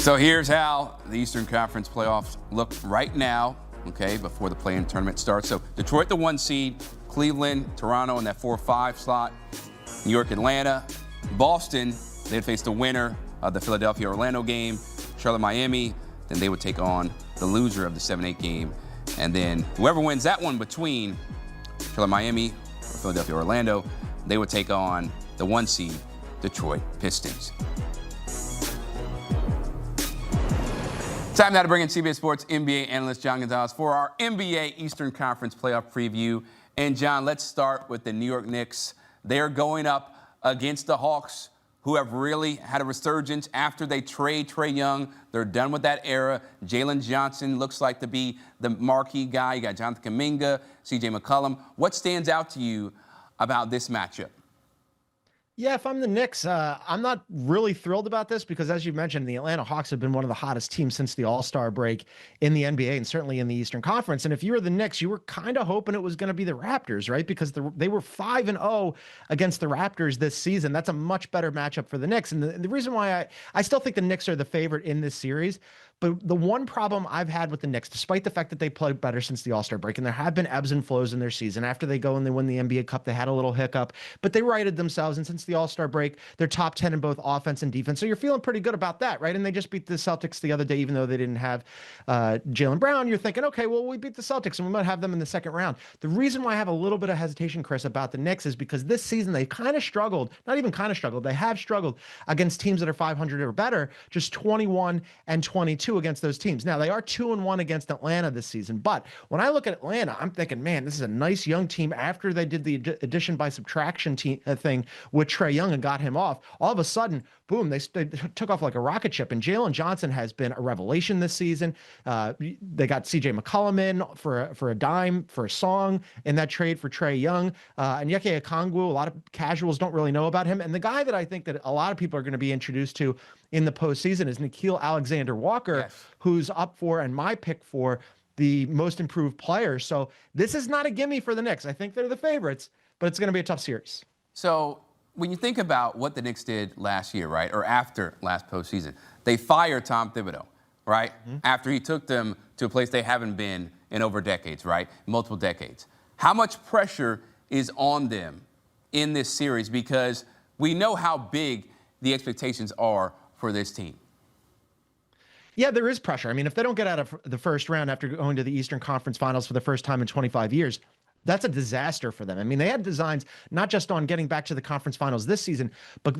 So here's how the Eastern Conference playoffs look right now, okay, before the play-in tournament starts. So Detroit, the 1 seed, Cleveland, Toronto in that 4-5 slot, New York, Atlanta, Boston, they'd face the winner of the Philadelphia-Orlando game, Charlotte, Miami, then they would take on the loser of the 7-8 game. And then whoever wins that one between Charlotte, Miami, or Philadelphia, Orlando, they would take on the 1 seed, Detroit Pistons. Time now to bring in CBS Sports NBA analyst John Gonzalez for our NBA Eastern Conference playoff preview. And John, let's start with the New York Knicks. They're going up against the Hawks, who have really had a resurgence after they trade Trae Young. They're done with that era. Jalen Johnson looks like to be the marquee guy. You got Jonathan Kuminga, CJ McCollum. What stands out to you about this matchup? Yeah, if I'm the Knicks, I'm not really thrilled about this because, as you mentioned, the Atlanta Hawks have been one of the hottest teams since the All-Star break in the NBA and certainly in the Eastern Conference. And if you were the Knicks, you were kind of hoping it was going to be the Raptors, right? Because they were 5-0 against the Raptors this season. That's a much better matchup for the Knicks. And the reason why I still think the Knicks are the favorite in this series. But the one problem I've had with the Knicks, despite the fact that they played better since the All-Star break, and there have been ebbs and flows in their season. After they go and they win the NBA Cup, they had a little hiccup, but they righted themselves. And since the All-Star break, they're top 10 in both offense and defense. So you're feeling pretty good about that, right? And they just beat the Celtics the other day, even though they didn't have Jaylen Brown. You're thinking, okay, well, we beat the Celtics and we might have them in the second round. The reason why I have a little bit of hesitation, Chris, about the Knicks is because this season they kind of struggled, not even kind of struggled, they have struggled against teams that are 500 or better, just 21-22 against those teams. Now, they are 2-1 against Atlanta this season, but when I look at Atlanta, I'm thinking, man, this is a nice young team. After they did the addition by subtraction thing with Trae Young and got him off, all of a sudden, boom, they took off like a rocket ship. And Jalen Johnson has been a revelation this season. They got CJ McCollum in for a dime, for a song in that trade for Trae Young. And Yeke Okongwu, a lot of casuals don't really know about him. And the guy that I think that a lot of people are going to be introduced to in the postseason is Nickeil Alexander-Walker, yes, who's up for, and my pick for, the most improved player. So this is not a gimme for the Knicks. I think they're the favorites, but it's going to be a tough series. So when you think about what the Knicks did last year, right, or after last postseason, they fired Tom Thibodeau, right, after he took them to a place they haven't been in over decades, right, multiple decades. How much pressure is on them in this series? Because we know how big the expectations are for this team. Yeah, there is pressure. I mean, if they don't get out of the first round after going to the Eastern Conference Finals for the first time in 25 years, that's a disaster for them. I mean, they had designs not just on getting back to the conference finals this season, but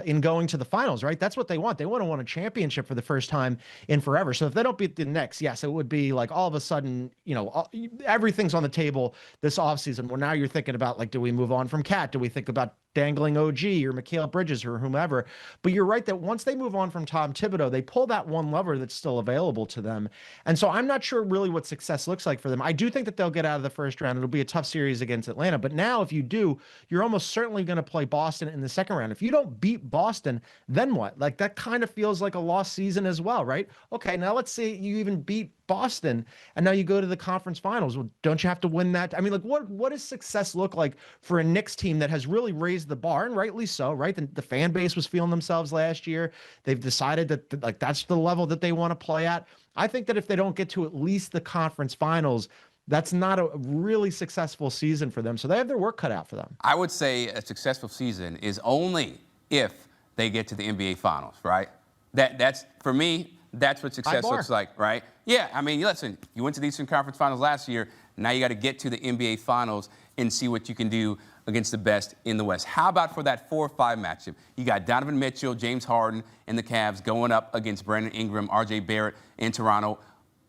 in going to the finals, right? That's what they want. They want to win a championship for the first time in forever. So if they don't beat the Knicks, yes, it would be like all of a sudden, you know, everything's on the table this offseason. Well, now you're thinking about, like, do we move on from Cat? Do we think about dangling OG or Mikal Bridges or whomever? But you're right that once they move on from Tom Thibodeau, they pull that one lever that's still available to them. And so I'm not sure really what success looks like for them. I do think that they'll get out of the first round. It'll be a tough series against Atlanta. But now if you do, you're almost certainly going to play Boston in the second round. If you don't beat Boston, then what? Like, that kind of feels like a lost season as well, right? Okay, now let's say you even beat Boston and now you go to the conference finals. Well, don't you have to win that? I mean, like, what does success look like for a Knicks team that has really raised the bar, and rightly so, right? The fan base was feeling themselves last year. They've decided that, like, that's the level that they want to play at. I think that if they don't get to at least the conference finals, that's not a really successful season for them. So they have their work cut out for them. I would say a successful season is only if they get to the NBA Finals, right? That's for me, that's what success looks like, right? Yeah, I mean, listen, you went to the Eastern Conference Finals last year. Now you got to get to the NBA Finals and see what you can do against the best in the West. How about for that 4-5 matchup? You got Donovan Mitchell, James Harden, and the Cavs going up against Brandon Ingram, RJ Barrett in Toronto.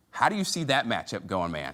How do you see that matchup going, man?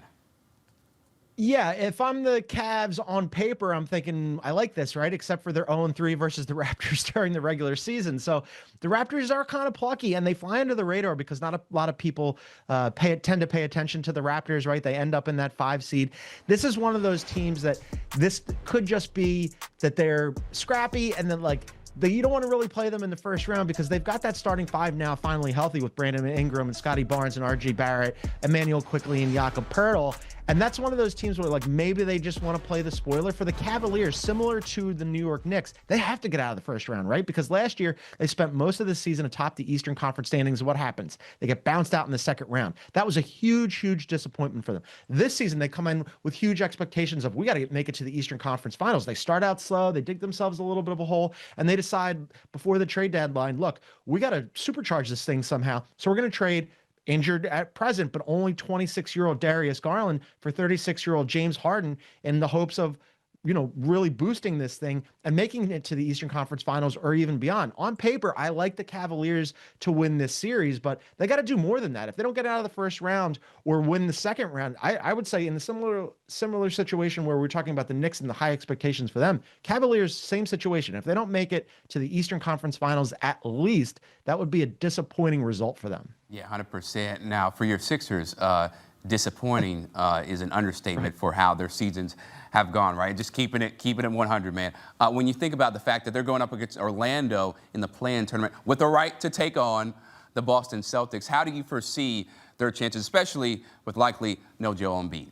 Yeah, if I'm the Cavs on paper, I'm thinking I like this, right? Except for their 0-3 versus the Raptors during the regular season. So the Raptors are kind of plucky and they fly under the radar because not a lot of people tend to pay attention to the Raptors, right? They end up in that 5 seed. This is one of those teams that this could just be that they're scrappy and then, like, you don't want to really play them in the first round because they've got that starting 5 now finally healthy with Brandon Ingram and Scotty Barnes and RJ Barrett, Emmanuel Quickley and Jakob Poeltl. And that's one of those teams where, like, maybe they just want to play the spoiler. For the Cavaliers, similar to the New York Knicks, they have to get out of the first round, right? Because last year they spent most of the season atop the Eastern Conference standings. What happens? They get bounced out in the second round. That was a huge, huge disappointment for them. This season, they come in with huge expectations of, we got to make it to the Eastern Conference Finals. They start out slow, they dig themselves a little bit of a hole, and they decide before the trade deadline, look, we got to supercharge this thing somehow. So we're going to trade injured at present, but only 26-year-old Darius Garland for 36-year-old James Harden in the hopes of, really boosting this thing and making it to the Eastern Conference Finals or even beyond. On paper, I like the Cavaliers to win this series, but they got to do more than that. If they don't get out of the first round or win the second round, I would say in the similar situation where we're talking about the Knicks and the high expectations for them, Cavaliers, same situation. If they don't make it to the Eastern Conference Finals at least, that would be a disappointing result for them. Yeah, 100%. Now, for your Sixers, disappointing is an understatement for how their seasons have gone, right? Just keeping it 100, man. When you think about the fact that they're going up against Orlando in the play-in tournament with the right to take on the Boston Celtics, how do you foresee their chances, especially with likely no Joel Embiid?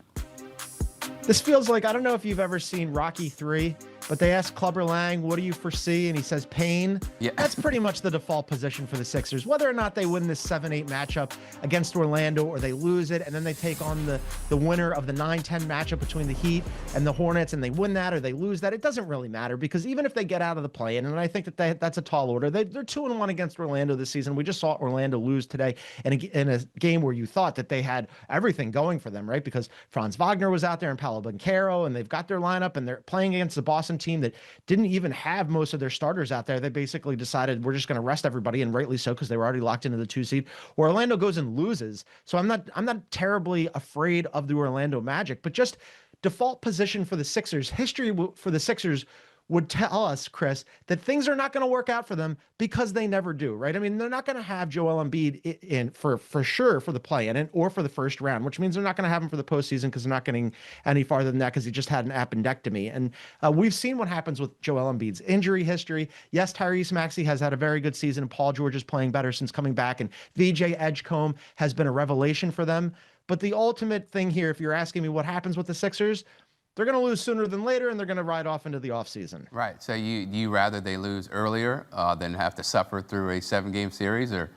This feels like, I don't know if you've ever seen Rocky 3, but they asked Clubber Lang, what do you foresee? And he says pain. Yeah. That's pretty much the default position for the Sixers. Whether or not they win this 7-8 matchup against Orlando or they lose it and then they take on the winner of the 9-10 matchup between the Heat and the Hornets and they win that or they lose that, it doesn't really matter because even if they get out of the play-in, and I think that that's a tall order, they're 2-1 against Orlando this season. We just saw Orlando lose today in a game where you thought that they had everything going for them, right? Because Franz Wagner was out there and Paolo Banchero, and they've got their lineup and they're playing against the Boston team that didn't even have most of their starters out there. They basically decided we're just going to rest everybody, and rightly so because they were already locked into the 2 seed. Orlando goes and loses, so I'm not terribly afraid of the Orlando Magic, but just default position for the Sixers. History for the Sixers would tell us, Chris, that things are not going to work out for them because they never do, right? I mean, they're not going to have Joel Embiid in for sure for the play-in or for the first round, which means they're not going to have him for the postseason because they're not getting any farther than that because he just had an appendectomy. And we've seen what happens with Joel Embiid's injury history. Yes, Tyrese Maxey has had a very good season, and Paul George is playing better since coming back, and VJ Edgecombe has been a revelation for them. But the ultimate thing here, if you're asking me what happens with the Sixers, they're going to lose sooner than later, and they're going to ride off into the offseason. Right. So you rather they lose earlier than have to suffer through a 7-game series, or?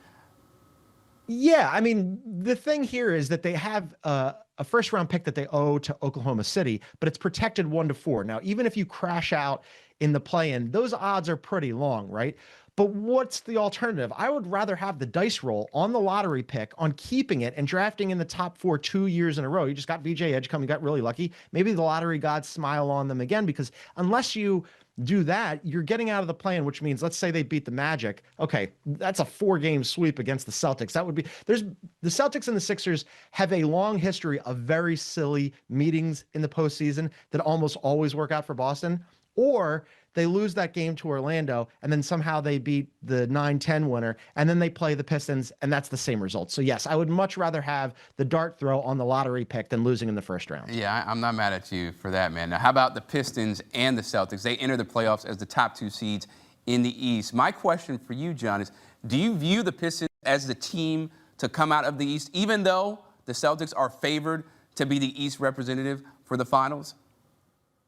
Yeah, I mean, the thing here is that they have a first-round pick that they owe to Oklahoma City, but it's protected 1-4. Now, even if you crash out in the play-in, those odds are pretty long, right? But what's the alternative? I would rather have the dice roll on the lottery pick on keeping it and drafting in the top 4 2 years in a row. You just got VJ Edgecombe, you got really lucky. Maybe the lottery gods smile on them again, because unless you do that, you're getting out of the play-in, which means, let's say they beat the Magic. Okay, that's a 4-game sweep against the Celtics. That would be, the Celtics and the Sixers have a long history of very silly meetings in the postseason that almost always work out for Boston. Or they lose that game to Orlando, and then somehow they beat the 9-10 winner, and then they play the Pistons, and that's the same result. So, yes, I would much rather have the dart throw on the lottery pick than losing in the first round. Yeah, I'm not mad at you for that, man. Now, how about the Pistons and the Celtics? They enter the playoffs as the top 2 seeds in the East. My question for you, John, is do you view the Pistons as the team to come out of the East, even though the Celtics are favored to be the East representative for the finals?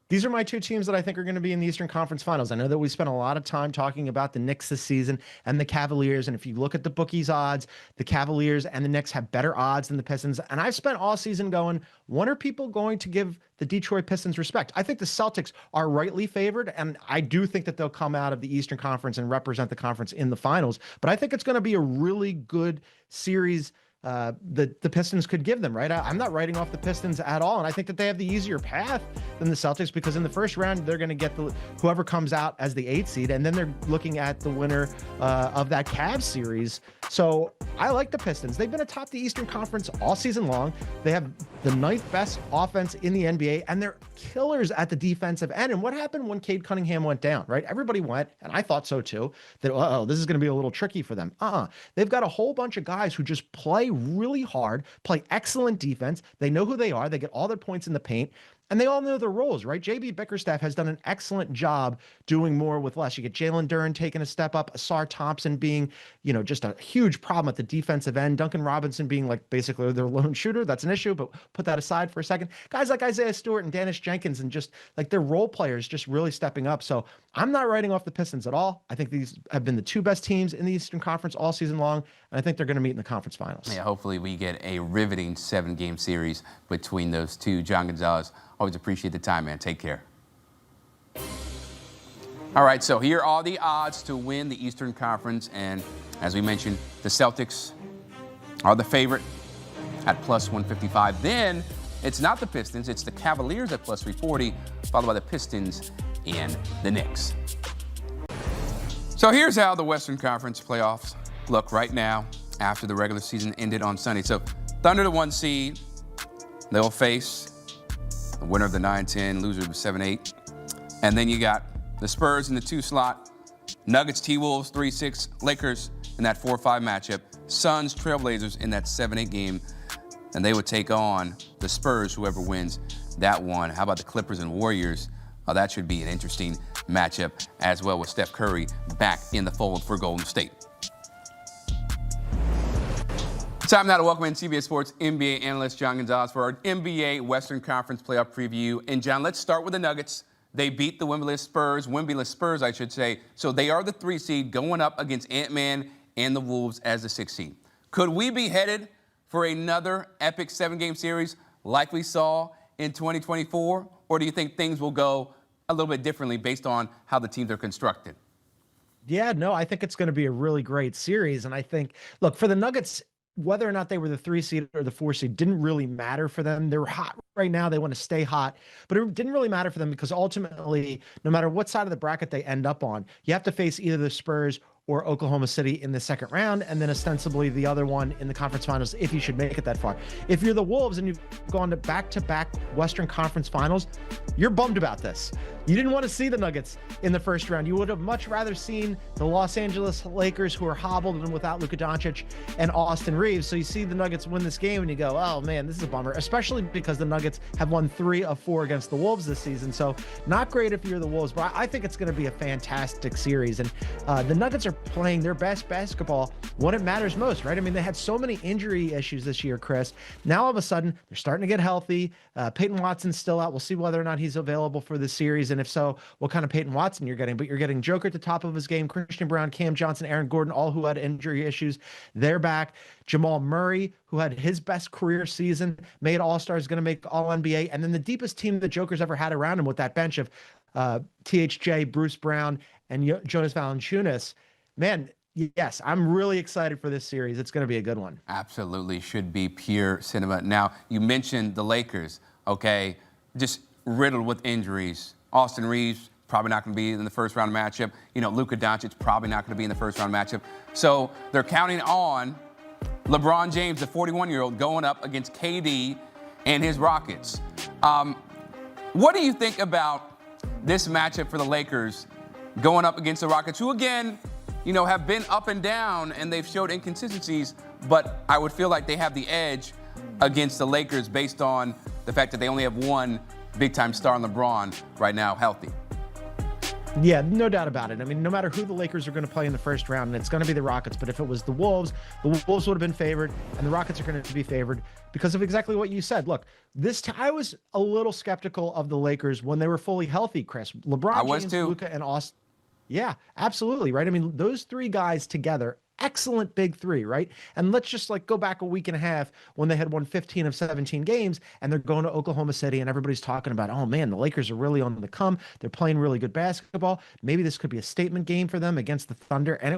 These are my 2 teams that I think are going to be in the Eastern Conference Finals. I know that we spent a lot of time talking about the Knicks this season and the Cavaliers, and if you look at the bookies odds, the Cavaliers and the Knicks have better odds than the Pistons, and I've spent all season going, when are people going to give the Detroit Pistons respect? I think the Celtics are rightly favored, and I do think that they'll come out of the Eastern Conference and represent the conference in the finals, but I think it's going to be a really good series the Pistons could give them, right? I'm not writing off the Pistons at all, and I think that they have the easier path than the Celtics, because in the first round they're going to get whoever comes out as the 8th seed, and then they're looking at the winner of that Cavs series. So I like the Pistons. They've been atop the Eastern Conference all season long. They have the 9th best offense in the NBA, and they're killers at the defensive end. And what happened when Cade Cunningham went down, right? Everybody went, and I thought so too, that, this is going to be a little tricky for them. They've got a whole bunch of guys who just play really hard, play excellent defense. They know who they are. They get all their points in the paint. and they all know their roles, right? JB Bickerstaff has done an excellent job doing more with less. You get Jalen Duren taking a step up, Asar Thompson being, just a huge problem at the defensive end, Duncan Robinson being like basically their lone shooter. That's an issue, but put that aside for a second. Guys like Isaiah Stewart and Dennis Jenkins and just like their role players just really stepping up. So I'm not writing off the Pistons at all. I think these have been the two best teams in the Eastern Conference all season long, and I think they're going to meet in the conference finals. Yeah, hopefully we get a riveting 7-game series between those two. John Gonzalez, always appreciate the time, man. Take care. All right, so here are the odds to win the Eastern Conference, and as we mentioned, the Celtics are the favorite at plus 155. Then it's not the Pistons, it's the Cavaliers at plus 340, followed by the Pistons and the Knicks. So here's how the Western Conference playoffs look right now after the regular season ended on Sunday. So Thunder, the 1 seed, they'll face the winner of the 9-10, loser of the 7-8. And then you got the Spurs in the 2 slot, Nuggets-T-Wolves 3-6, Lakers in that 4-5 matchup, Suns, Trailblazers in that 7-8 game, and they would take on the Spurs, whoever wins that one. How about the Clippers and Warriors? That should be an interesting matchup as well, with Steph Curry back in the fold for Golden State. Time now to welcome in CBS Sports NBA analyst John Gonzalez for our NBA Western Conference playoff preview. And John, let's start with the Nuggets. They beat the Wembley Spurs, I should say. So they are the 3 seed going up against Ant-Man and the Wolves as the 6 seed. Could we be headed for another epic 7-game series like we saw in 2024? Or do you think things will go a little bit differently based on how the teams are constructed? Yeah, no, I think it's going to be a really great series. And I think, look, for the Nuggets, whether or not they were the 3 seed or the 4 seed didn't really matter for them. They're hot right now. They want to stay hot, but it didn't really matter for them because ultimately, no matter what side of the bracket they end up on, you have to face either the Spurs or Oklahoma City in the second round, and then ostensibly the other one in the conference finals if you should make it that far. If you're the Wolves and you've gone to back-to-back Western Conference finals, you're bummed about this. You didn't want to see the Nuggets in the first round. You would have much rather seen the Los Angeles Lakers, who are hobbled and without Luka Doncic and Austin Reeves. So you see the Nuggets win this game and you go, oh man, this is a bummer, especially because the Nuggets have won 3 of 4 against the Wolves this season. So not great if you're the Wolves, but I think it's going to be a fantastic series. And the Nuggets are playing their best basketball when it matters most, right? I mean, they had so many injury issues this year, Chris. Now all of a sudden they're starting to get healthy. Peyton Watson's still out. We'll see whether or not he's available for this series. And if so, what kind of Peyton Watson you're getting. But you're getting Joker at the top of his game, Christian Brown, Cam Johnson, Aaron Gordon, all who had injury issues. They're back. Jamal Murray, who had his best career season, made All-Star, is going to make All-NBA. And then the deepest team the Joker's ever had around him with that bench of THJ, Bruce Brown, and Jonas Valanciunas. Man, yes, I'm really excited for this series. It's going to be a good one. Absolutely. Should be pure cinema. Now, you mentioned the Lakers, okay, just riddled with injuries. Austin Reeves, probably not going to be in the first round matchup. Luka Doncic, probably not going to be in the first round matchup. So they're counting on LeBron James, the 41-year-old, going up against KD and his Rockets. What do you think about this matchup for the Lakers going up against the Rockets, who, again, have been up and down and they've showed inconsistencies, but I would feel like they have the edge against the Lakers based on the fact that they only have one big-time star in LeBron right now healthy? Yeah, no doubt about it. I mean, no matter who the Lakers are going to play in the first round, and it's going to be the Rockets, but if it was the Wolves would have been favored, and the Rockets are going to be favored because of exactly what you said. Look, I was a little skeptical of the Lakers when they were fully healthy, Chris. LeBron James, Luka, and Austin. Yeah, absolutely, right? I mean, those 3 guys together, excellent big 3, right? And let's just go back a week and a half when they had won 15 of 17 games and they're going to Oklahoma City and everybody's talking about, oh man, the Lakers are really on the come. They're playing really good basketball. Maybe this could be a statement game for them against the Thunder. And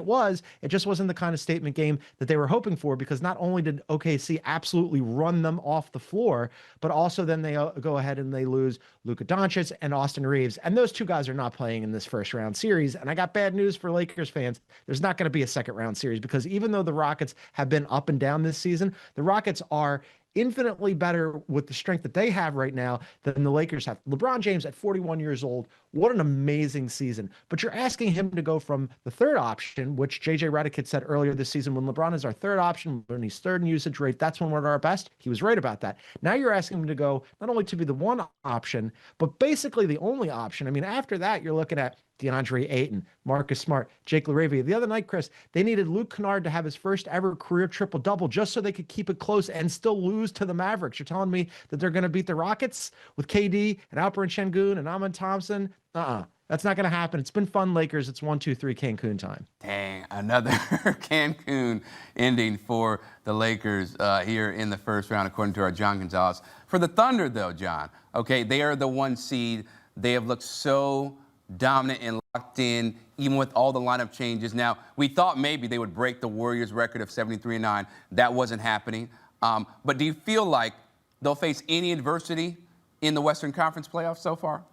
it just wasn't the kind of statement game that they were hoping for, because not only did OKC absolutely run them off the floor, but also then they go ahead and they lose Luka Doncic and Austin Reeves. And those 2 guys are not playing in this first round series. And I got bad news for Lakers fans. There's not going to be a second round series, because even though the Rockets have been up and down this season, the Rockets are infinitely better with the strength that they have right now than the Lakers have. LeBron James at 41 years old, what an amazing season. But you're asking him to go from the third option, which JJ Redick had said earlier this season, when LeBron is our third option, when he's third in usage rate, that's when we're at our best. He was right about that. Now you're asking him to go not only to be the one option, but basically the only option. I mean, after that, you're looking at DeAndre Ayton, Marcus Smart, Jake LaRavia. The other night, Chris, they needed Luke Kennard to have his first ever career triple-double just so they could keep it close and still lose to the Mavericks. You're telling me that they're going to beat the Rockets with KD and Alperen Sengun and Amon Thompson? That's not going to happen. It's been fun, Lakers. It's 1-2-3 Cancun time. Dang, another Cancun ending for the Lakers here in the first round, according to our John Gonzalez. For the Thunder, though, John, okay, they are the 1 seed. They have looked so dominant and locked in, even with all the lineup changes. Now, we thought maybe they would break the Warriors' record of 73-9. That wasn't happening. But do you feel like they'll face any adversity in the Western Conference playoffs so far?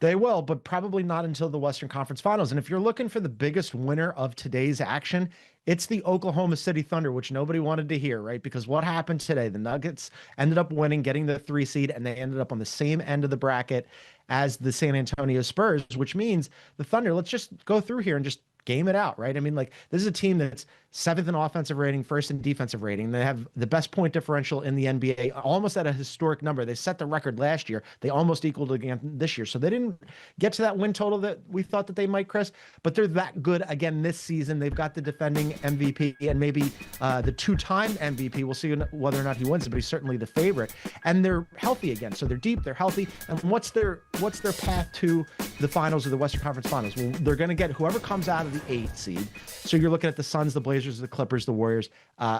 They will, but probably not until the Western Conference Finals. And if you're looking for the biggest winner of today's action, it's the Oklahoma City Thunder, which nobody wanted to hear, right? Because what happened today? The Nuggets ended up winning, getting the 3 seed, and they ended up on the same end of the bracket as the San Antonio Spurs, which means the Thunder, let's just go through here and just game it out, right? I mean, like, this is a team that's 7th in offensive rating, 1st in defensive rating. They have the best point differential in the NBA, almost at a historic number. They set the record last year. They almost equaled it again this year. So they didn't get to that win total that we thought that they might, Chris, but they're that good again this season. They've got the defending MVP and maybe the 2-time MVP. We'll see whether or not he wins it, but he's certainly the favorite. And they're healthy again. So they're deep, they're healthy. And what's their path to the finals of the Western Conference Finals? Well, they're going to get whoever comes out of the 8th seed. So you're looking at the Suns, the Blazers, the Clippers, the Warriors.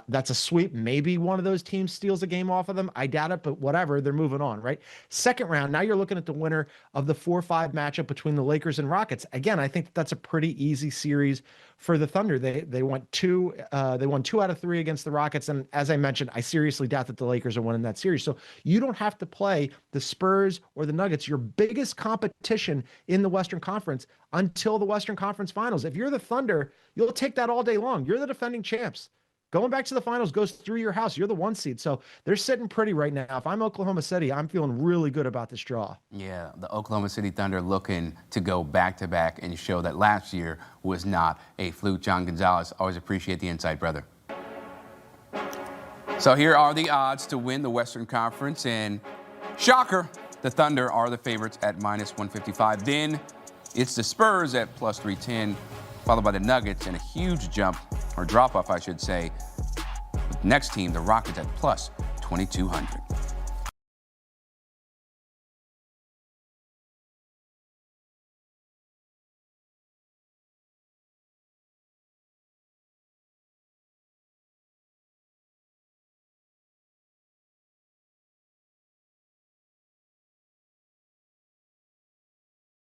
That's a sweep. Maybe one of those teams steals a game off of them. I doubt it, but whatever. They're moving on, right? Second round, now you're looking at the winner of the 4-5 matchup between the Lakers and Rockets. Again, I think that's a pretty easy series for the Thunder. They won 2 out of 3 against the Rockets, and as I mentioned, I seriously doubt that the Lakers are winning that series. So you don't have to play the Spurs or the Nuggets, your biggest competition in the Western Conference, until the Western Conference Finals. If you're the Thunder, you'll take that all day long. You're the defending champs. Going back to the finals goes through your house. You're the 1 seed. So they're sitting pretty right now. If I'm Oklahoma City, I'm feeling really good about this draw. Yeah, the Oklahoma City Thunder looking to go back-to-back and show that last year was not a fluke. John Gonzalez, always appreciate the insight, brother. So here are the odds to win the Western Conference. And shocker, the Thunder are the favorites at -155. Then it's the Spurs at +310, followed by the Nuggets, and a huge jump, or drop-off, I should say. Next team, the Rockets at +2,200.